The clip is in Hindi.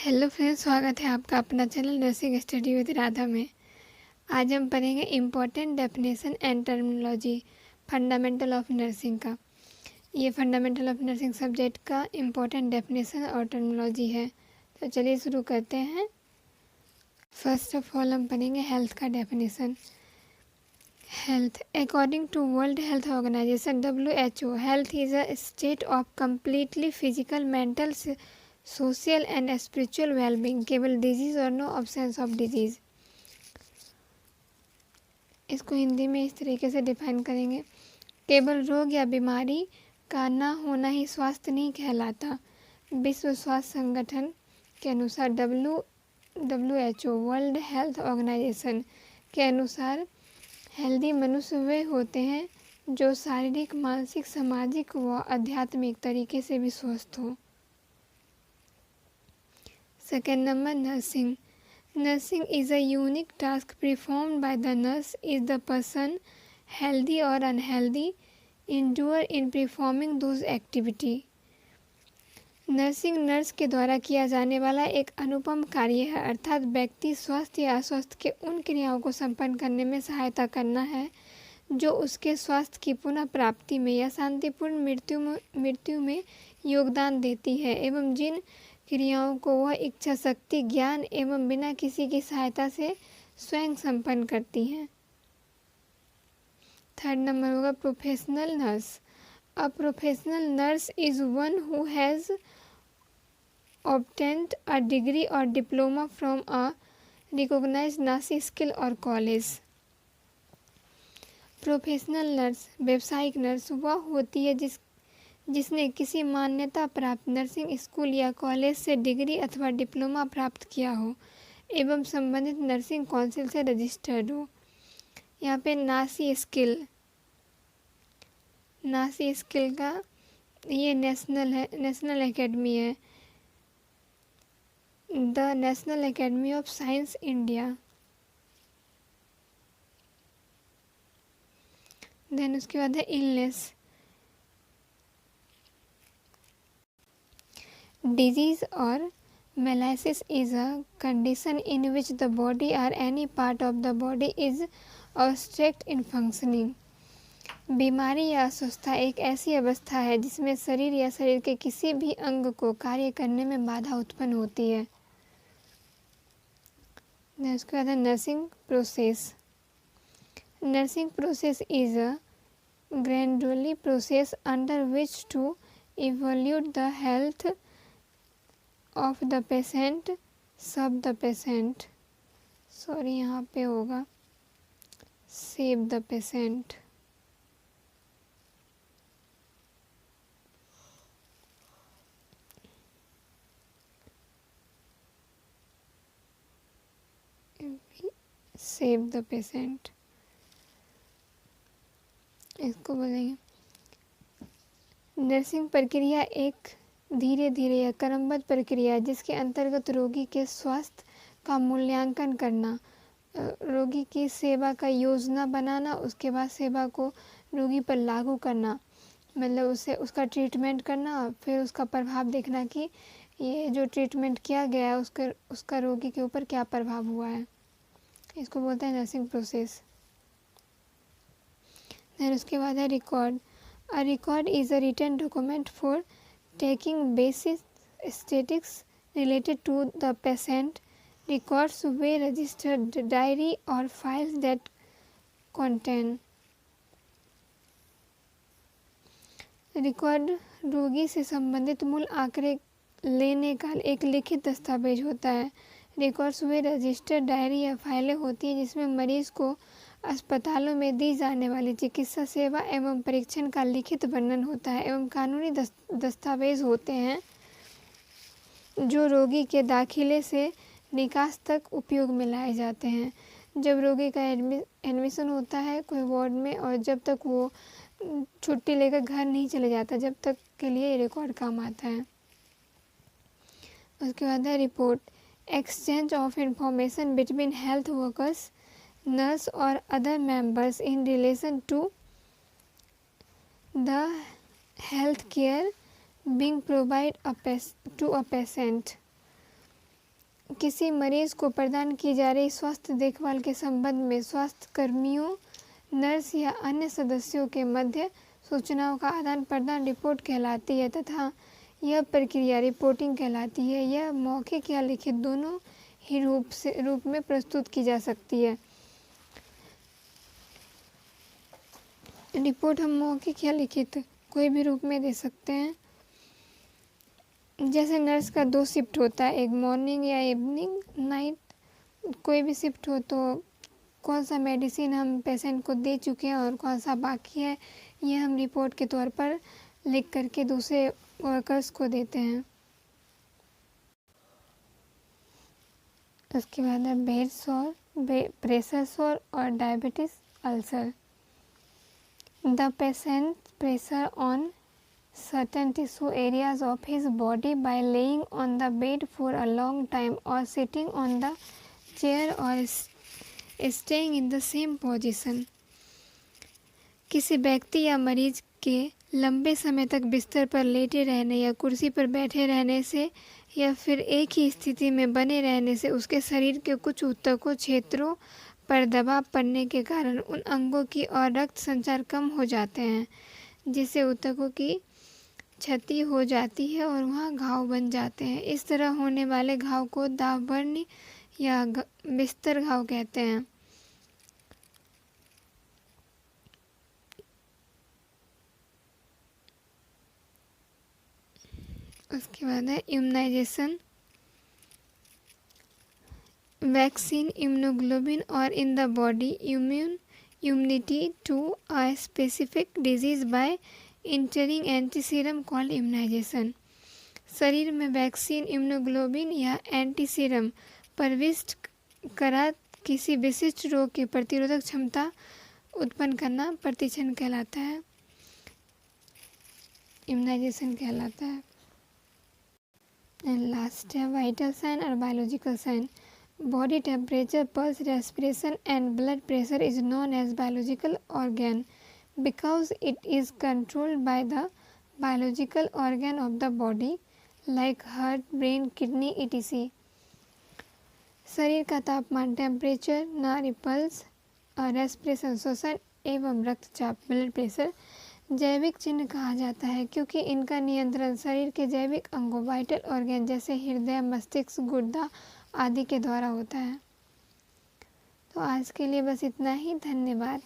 हेलो फ्रेंड्स, स्वागत है आपका अपना channel nursing study with Radha में। आज हम पढ़ेंगे important definition and terminology fundamental of nursing का। ये फंडामेंटल ऑफ नर्सिंग सब्जेक्ट का इम्पोर्टेंट डेफिनेशन और टर्मिनोलॉजी है। तो चलिए शुरू करते हैं। फर्स्ट ऑफ ऑल हम पढ़ेंगे हेल्थ का definition. Health according to world health organization WHO, health is a state of completely physical, mental, social and spiritual wellbeing, केवल डिजीज़ और नो अब्सेंस ऑफ डिजीज़। इसको हिंदी में इस तरीके से डिफाइन करेंगे, केवल रोग या बीमारी का ना होना ही स्वास्थ्य नहीं कहलाता। विश्व स्वास्थ्य संगठन के अनुसार WHO, वर्ल्ड हेल्थ ऑर्गेनाइजेशन के अनुसार हेल्दी मनुष्य वे होते हैं जो शारीरिक, मानसिक, सामाजिक व आध्यात्मिक तरीके से भी स्वस्थ हों। Second number, nursing. Nursing is a unique task performed by the nurse. Is the person healthy or unhealthy endure in performing those activity. Nursing nurse के द्वारा किया जाने वाला एक अनुपम कार्य है, अर्थात व्यक्ति स्वस्थ या अस्वस्थ के उन क्रियाओं को संपन्न करने में सहायता करना है जो उसके स्वास्थ्य की पुनः प्राप्ति में या शांतिपूर्ण मृत्यु में योगदान देती है, एवं जिन क्रियाओं को वह इच्छा शक्ति, ज्ञान एवं बिना किसी की सहायता से स्वयं संपन्न करती हैं। थर्ड नंबर होगा professional nurse. A professional nurse is one who has obtained a degree or diploma from a recognized nursing skill और कॉलेज। प्रोफेशनल नर्स, व्यावसायिक नर्स, वह होती है जिसने किसी मान्यता प्राप्त नर्सिंग स्कूल या कॉलेज से डिग्री अथवा डिप्लोमा प्राप्त किया हो एवं संबंधित नर्सिंग काउंसिल से रजिस्टर्ड हो। यहाँ पे नासी स्किल का ये नेशनल एकेडमी है, the national academy of science India. Then उसके बाद है illness. Disease or malaise is a condition in which the body or any part of the body is obstruct in functioning. बीमारी या अस्वस्थता एक ऐसी अवस्था है जिसमें शरीर या शरीर के किसी भी अंग को कार्य करने में बाधा उत्पन्न होती है। उसके बाद है nursing process. Nursing process is a gradually process under which to evaluate the health of the patient, save the patient, sorry यहाँ पे होगा save the patient। save the patient इसको बोलेंगे। नर्सिंग प्रक्रिया एक धीरे धीरे या क्रमबद्ध प्रक्रिया है जिसके अंतर्गत रोगी के स्वास्थ्य का मूल्यांकन करना, रोगी की सेवा का योजना बनाना, उसके बाद सेवा को रोगी पर लागू करना, मतलब उसका ट्रीटमेंट करना, फिर उसका प्रभाव देखना कि ये जो ट्रीटमेंट किया गया है उसका रोगी के ऊपर क्या प्रभाव हुआ है। इसको बोलते हैं नर्सिंग प्रोसेस। फिर उसके बाद है record. A record is a written document for taking basic statistics related to the patient. Records were registered diary or files that contain. Record रोगी से संबंधित मूल आंकड़े लेने का एक लिखित दस्तावेज होता है। रिकॉर्ड्स वे रजिस्टर्ड डायरी या फाइलें होती हैं जिसमें मरीज को अस्पतालों में दी जाने वाली चिकित्सा सेवा एवं परीक्षण का लिखित वर्णन होता है, एवं कानूनी दस्तावेज होते हैं जो रोगी के दाखिले से निकास तक उपयोग में लाए जाते हैं। जब रोगी का एडमिशन होता है कोई वार्ड में, और जब तक वो छुट्टी लेकर घर नहीं चले जाता, जब तक के लिए रिकॉर्ड काम आता है। उसके बाद है report. Exchange of information between health workers, nurse or other members in relation to the health care being provided to a patient. किसी मरीज को प्रदान की जा रही स्वास्थ्य देखभाल के संबंध में स्वास्थ्य कर्मियों, नर्स या अन्य सदस्यों के मध्य सूचनाओं का आदान प्रदान रिपोर्ट कहलाती है तथा यह प्रक्रिया रिपोर्टिंग कहलाती है। यह मौखिक या लिखित दोनों ही रूप में प्रस्तुत की जा सकती है। रिपोर्ट हम मौखिक या लिखित कोई भी रूप में दे सकते हैं। जैसे नर्स का 2 शिफ्ट होता है, एक मॉर्निंग या इवनिंग, नाइट, कोई भी शिफ्ट हो तो कौन सा मेडिसिन हम पेशेंट को दे चुके हैं और कौन सा बाकी है, ये हम रिपोर्ट के तौर पर लिख करके दूसरे वर्कर्स को देते हैं। उसके बाद है बेड सोर, प्रेशर सोर और diabetes ulcer. The patient pressure on certain tissue areas of his body by laying on the bed for a long time or sitting on the chair or staying in the same position। किसी व्यक्ति या मरीज के लंबे समय तक बिस्तर पर लेटे रहने या कुर्सी पर बैठे रहने से या फिर एक ही स्थिति में बने रहने से उसके शरीर के कुछ ऊतकों क्षेत्रों पर दबाव पड़ने के कारण उन अंगों की और रक्त संचार कम हो जाते हैं, जिससे ऊतकों की क्षति हो जाती है और वहाँ घाव बन जाते हैं। इस तरह होने वाले घाव को दावबर्न या बिस्तर घाव कहते हैं। उसके बाद है इम्यूनाइजेशन। वैक्सीन, इम्यूनोग्लोबिन और in the body immunity to a specific disease by entering antiserum called immunization. शरीर में वैक्सीन, इम्यूनोग्लोबिन या एंटीसीरम प्रविष्ट करा किसी विशिष्ट रोग की प्रतिरोधक क्षमता उत्पन्न करना प्रतिक्षण कहलाता है, इम्यूनाइजेशन कहलाता है। एंड लास्ट है वाइटल साइन और biological sign. Body temperature, pulse, respiration and blood pressure is known as biological organ because it is controlled by the biological organ of the body like heart, brain, kidney, etc. शरीर का तापमान, टेम्परेचर, नाड़ी, पल्स और रेस्पिरेशन, श्वसन एवं रक्तचाप, ब्लड प्रेशर जैविक चिन्ह कहा जाता है क्योंकि इनका नियंत्रण शरीर के जैविक अंगों, वाइटल ऑर्गन जैसे हृदय, मस्तिष्क, गुर्दा आदि के द्वारा होता है। तो आज के लिए बस इतना ही। धन्यवाद।